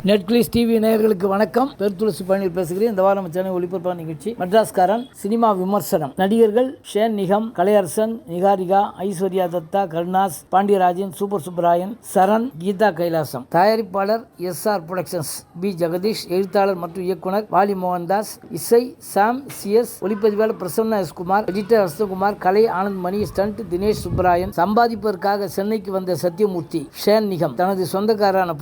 Netflix TV நேயர்களுக்கு வணக்கம். பெருத்துளசி பழனியில் பேசுகிறேன். இந்த வாரம் சென்னை ஒளிபரப்பான நிகழ்ச்சி மெட்ராஸ்காரன் சினிமா விமர்சனம். நடிகர்கள் ஷேன் நிகம், கலையரசன், நிகாரிகா, ஐஸ்வர்யா தத்தா, கருணாஸ், பாண்டியராஜன், சூப்பர் சுப்பராயன், சரண், கீதா கைலாசம். தயாரிப்பாளர் SR புரொடக்ஷன்ஸ், B ஜெகதீஷ். எழுத்தாளர் மற்றும் இயக்குனர் வாலி மோகன்தாஸ். இசை சாம் CS. ஒளிப்பதிவாளர் பிரசன்னா S குமார். எடிட்டர் வசந்தகுமார். கலை ஆனந்த் மணி. ஸ்டண்ட் தினேஷ் சுப்பராயன். சம்பாதிப்பதற்காக சென்னைக்கு வந்த சத்தியமூர்த்தி ஷேன் நிகம் தனது சொந்தக்காரான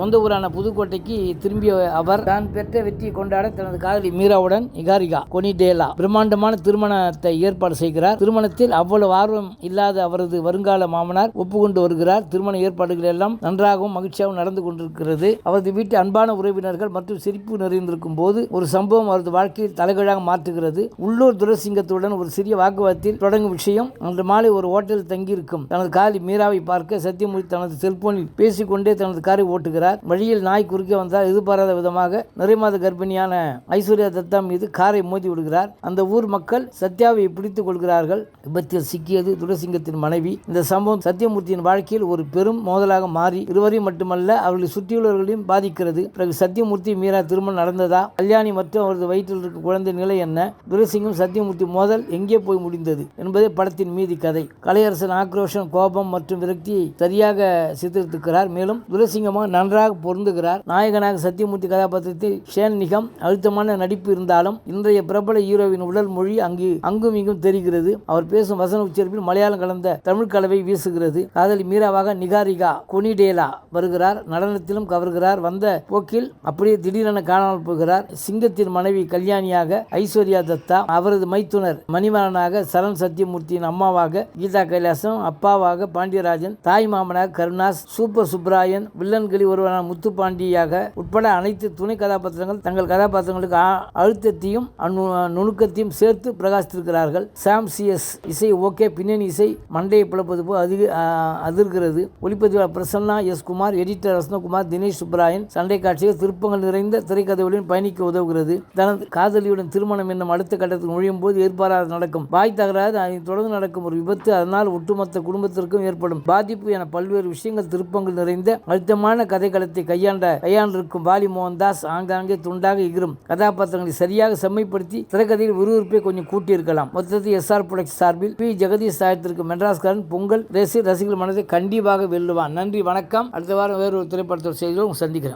சொந்த ஊரான புதுக்கோட்டைக்கு திரும்பிய அவர் தான் பெற்ற வெற்றியை கொண்டாட தனது காதலி மீராவுடன் நிகாரிகா கொனிடேலா பிரம்மாண்டமான திருமணத்தை ஏற்பாடு செய்கிறார். திருமணத்தில் அவ்வளவு ஆர்வம் இல்லாத அவரது வருங்கால மாமனார் ஒப்புக்கொண்டு வருகிறார். திருமண ஏற்பாடுகள் எல்லாம் நன்றாகவும் மகிழ்ச்சியாகவும் நடந்து கொண்டிருக்கிறது. அவரது வீட்டு அன்பான உறவினர்கள் மற்றும் சிரிப்பு நிறைந்திருக்கும் போது ஒரு சம்பவம் அவரது வாழ்க்கையில் தலைகீழாக மாற்றுகிறது. உள்ளூர் துரசிங்கத்துடன் ஒரு சிறிய வாக்குவாதத்தில் தொடங்கும் விஷயம். அன்று மாலை ஒரு ஹோட்டலில் தங்கியிருக்கும் தனது காதலி மீராவை பார்க்க சத்தியமூர்த்தி தனது செல்போனில் பேசிக்கொண்டே தனது காரை ஓட்டுகிறார். வழியில் நாய் குறுக்கே வந்தால் எதிர்பாராத விதமாக நிறைமாத கர்ப்பிணியான ஐஸ்வர்யா தத்தா மீது காரை மோதி விடுகிறார். அந்த ஊர் மக்கள் சத்யாவை பிடித்துக் கொள்கிறார்கள். விபத்தில் சிக்கியது துரசிங்கத்தின் மனைவி. இந்த சம்பவம் சத்தியமூர்த்தியின் வாழ்க்கையில் ஒரு பெரும் மோதலாக மாறி இருவரையும் மட்டுமல்ல அவர்களை சுற்றியுள்ளவர்களையும் பாதிக்கிறது. பிறகு சத்தியமூர்த்தி மீரா திருமணம் நடந்ததா? கல்யாணி மற்றும் அவரது வயிற்றில் இருக்கும் குழந்தை நிலை என்ன? துரசிங்கம் சத்தியமூர்த்தி மோதல் எங்கே போய் முடிந்தது என்பதே படத்தின் மீதி கதை. கலையரசன் ஆக்ரோஷம், கோபம் மற்றும் விரக்தியை சரியாக சித்தரித்திருக்கிறார். மேலும் துரசிங்கமாக நன்றாக பொருந்துகிறார். நாயகனாக சத்தியமூர்த்தி கதாபாத்திரத்தில் ஷேன் நிகம் அழுத்தமான நடிப்பு இருந்தாலும் இன்றைய பிரபல ஹீரோவின் உடல் மொழி அங்கும் இங்கும் தெரிகிறது. அவர் பேசும் வசன உச்சரிப்பில் மலையாளம் கலந்த தமிழ் கலவை வீசுகிறது. காதலி மீராவாக நிகாரிகா கொனிடேலா வருகிறார். நடனத்திலும் கவர்கிறார். வந்த போக்கில் அப்படியே திடீரென காணாமல் போகிறார். சிங்கத்தின் மனைவி கல்யாணியாக ஐஸ்வர்யா தத்தா, அவரது மைத்துனர் மணிவண்ணனாக சரண், சத்தியமூர்த்தியின் அம்மாவாக கீதா கைலாசம், அப்பாவாக பாண்டியராஜன், தாய் மாமனாக கருணாஸ், சூப்பர் சுப்பராயன், வில்லன்களில் ஒருவரான முத்துப்பாண்டியாக உட்பட அனைத்து துணை கதாபாத்திரங்கள் தங்கள் கதாபாத்திரங்களுக்கு அழுத்தத்தையும் நுணுக்கத்தையும் சேர்த்து பிரகாசித்திருக்கிறார்கள். சாம் CS இசை ஓகே, பின்னணி இசை மண்டையை பிளப்பது போல் அதிர்கிறது. ஒளிப்பதிவாளர் பிரசன்னா S குமார், எடிட்டர் வசந்தகுமார், தினேஷ் சுப்பராயன். சண்டை காட்சிகள் திருப்பங்கள் நிறைந்த திரைக்கதையுடன் பயணிக்க உதவுகிறது. தனது காதலியுடன் திருமணம் என்னும் அடுத்த கட்டத்தில் நுழையும் போது எதிர்பாராத நடக்கும் வாய் தகராறு, அதை தொடர்ந்து நடக்கும் ஒரு விபத்து, அதனால் ஒட்டுமொத்த குடும்பத்திற்கும் ஏற்படும் பாதிப்பு என பல்வேறு விஷயங்கள் திருப்பங்கள் நிறைந்த அழுத்தமான கதைக்களத்தை கையாண்டிருக்கும் வாலி மோகன்தாஸ் ஆங்காங்கே துண்டாக எகிரும் கதாபாத்திரங்களை சரியாக செம்மைப்படுத்தி திரைக்கதையில் விறுவிறுப்பை கொஞ்சம் கூட்டியிருக்கலாம். மொத்தத்தில் SR புரொடக்ஷன் சார்பில் P ஜெகதீஷ் தயாரித்திருக்கும் மெட்ராஸ்காரன் பொங்கல் ரசிகர்கள் மனதை கண்டிப்பாக வெல்லுவான். நன்றி, வணக்கம். அடுத்த வாரம் வேறு ஒரு திரைப்படத்தோடு செய்திகளும் சந்திக்கிறேன்.